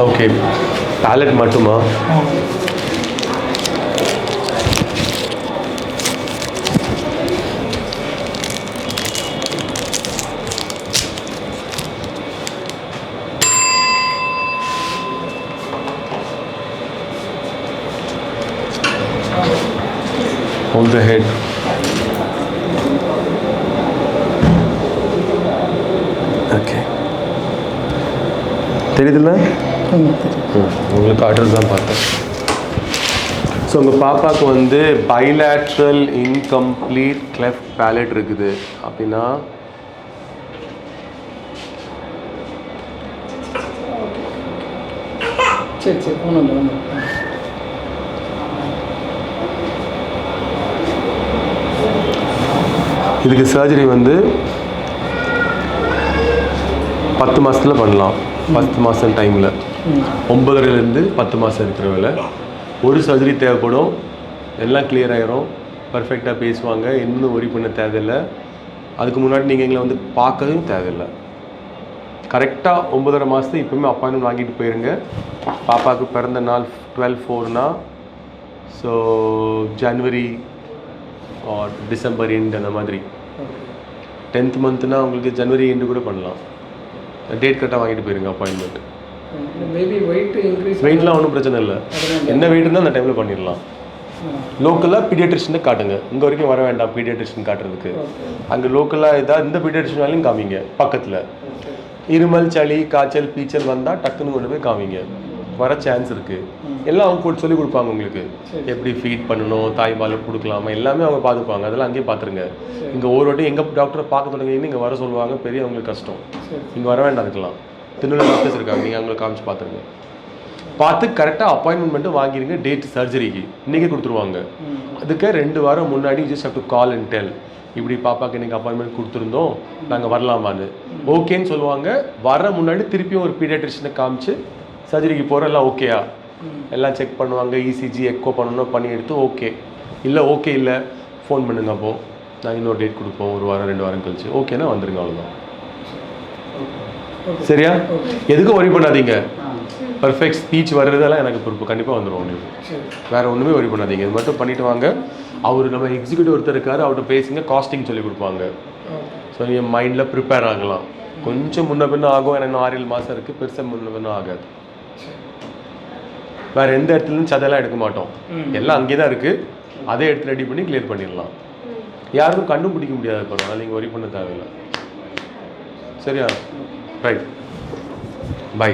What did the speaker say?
Okay, ballot மட்டுமா? Hold the head. Okay, தெரியுதுல்ல? உங்களுக்கு ஆர்டர் தான் பார்த்தேன். ஸோ உங்கள் பாப்பாவுக்கு வந்து பைலேட்ரல் இன்கம்ப்ளீட் கிளெஃப்ட் பேலட் இருக்குது அப்படின்னா சரி சரி ஒன்றும் இதுக்கு சர்ஜரி வந்து 10 மாதத்தில் பண்ணலாம். 10 மாதம் டைமில் 9.5லேருந்து 10 மாதம் இருக்கிறவங்கள ஒரு சர்ஜரி தேவைப்படும். எல்லாம் கிளியர் ஆகிரும், பர்ஃபெக்டாக பேசுவாங்க, இன்னும் ஒரி பண்ண தேவையில்லை. அதுக்கு முன்னாடி நீங்கள் எங்களை வந்து பார்க்கவும் தேவையில்லை. கரெக்டாக 9.5 மாதத்துக்கு இப்போவுமே அப்பாயின்மெண்ட் வாங்கிட்டு போயிருங்க. பாப்பாவுக்கு பிறந்த நாள் 12/4னா ஸோ ஜனவரி ஆர் டிசம்பர் எண்ட் அந்த மாதிரி. 10th மந்த்னா உங்களுக்கு ஜனவரி எண்டு கூட பண்ணலாம். டேட் கரெக்டாக வாங்கிட்டு போயிருங்க அப்பாயின்மெண்ட். வெயிட்லாம் ஒன்றும் பிரச்சனை இல்லை, என்ன வெயிட் இருந்தால் அந்த டைமில் பண்ணிடலாம். லோக்கலாக பீடியாட்ரிஷனை காட்டுங்க, இங்கே வரைக்கும் வர வேண்டாம் பீடியாட்ரிஷன் காட்டுறதுக்கு. அங்கே லோக்கலாக ஏதாவது இந்த பீடியாட்ரிஷன் வேலையும் காமிங்க. பக்கத்தில் இருமல் சளி காய்ச்சல் பீச்சல் வந்தால் டக்குன்னு கொண்டு போய் காமிங்க, வர சான்ஸ் இருக்குது. எல்லாம் அவங்க கூட சொல்லி கொடுப்பாங்க உங்களுக்கு, எப்படி ஃபீட் பண்ணணும், தாய்ப்பால் கொடுக்கலாமா, எல்லாமே அவங்க பார்த்துப்பாங்க. அதெல்லாம் அங்கேயே பார்த்துருங்க. இங்கே ஒரு வாட்டி எங்கள் டாக்டரை பார்க்க தொடங்கினீங்கன்னு இங்கே வர சொல்லுவாங்க, பெரிய அவங்களுக்கு கஷ்டம். இங்கே வர வேண்டாம், அதுக்கெல்லாம் திருநெல்வேலி டாக்டர்ஸ் இருக்காங்க, நீங்கள் அவங்களை காமிச்சு பார்த்துருங்க. பார்த்து கரெக்டாக அப்பாயின்மெண்ட் மட்டும் வாங்கிடுங்க. டேட் சர்ஜரிக்கு இன்றைக்கே கொடுத்துருவாங்க. அதுக்கு 2 வாரம் முன்னாடி just how to call and tell, இப்படி பாப்பாவுக்கு இன்றைக்கி அப்பாயின்மெண்ட் கொடுத்துருந்தோம், நாங்கள் வரலாமான்னு. ஓகேன்னு சொல்லுவாங்க. வர முன்னாடி திருப்பியும் ஒரு பீடியாட்ரிஷனை காமிச்சு சர்ஜரிக்கு போகிற எல்லாம் ஓகேயா எல்லாம் செக் பண்ணுவாங்க. இசிஜி எக்கோ பண்ணணும், பண்ணி எடுத்து ஓகே இல்லை ஓகே இல்லை ஃபோன் பண்ணுங்க. அப்போது நாங்கள் இன்னொரு டேட் கொடுப்போம், 1 வாரம் 2 வாரம் கழிச்சு. ஓகேனா வந்துடுங்க, அவ்வளோதான். சரியா? எதுக்கும் ஒரி பண்ணாதீங்க. பர்ஃபெக்ட் ஸ்பீச் வர்றதெல்லாம் எனக்கு பொறுப்பு, கண்டிப்பாக வந்துடும் உங்களுக்கு. வேறு ஒன்றுமே ஒரி பண்ணாதீங்க, இது மட்டும் பண்ணிவிட்டு வாங்க. அவர் நம்ம எக்ஸிக்யூட்டிவ் ஒருத்தர் இருக்கார், அவர்கிட்ட பேசுங்க, காஸ்டிங் சொல்லி கொடுப்பாங்க. ஸோ நீங்கள் மைண்டில் ப்ரிப்பேர் ஆகலாம். கொஞ்சம் முன்ன பின்ன ஆகும், ஏன்னா இன்னும் 6-7 மாதம் இருக்குது, பெருசாக முன்ன பின்ன ஆகாது. வேறு எந்த இடத்துலையும் சதையெல்லாம் எடுக்க மாட்டோம், எல்லாம் அங்கே தான் இருக்குது. அதே இடத்துல ரெடி பண்ணி கிளியர் பண்ணிடலாம். யாருக்கும் கண்டும் பிடிக்க முடியாது, பரவாயில்ல, நீங்கள் ஒரி பண்ண தேவையில்லை. சரியா? Right, by.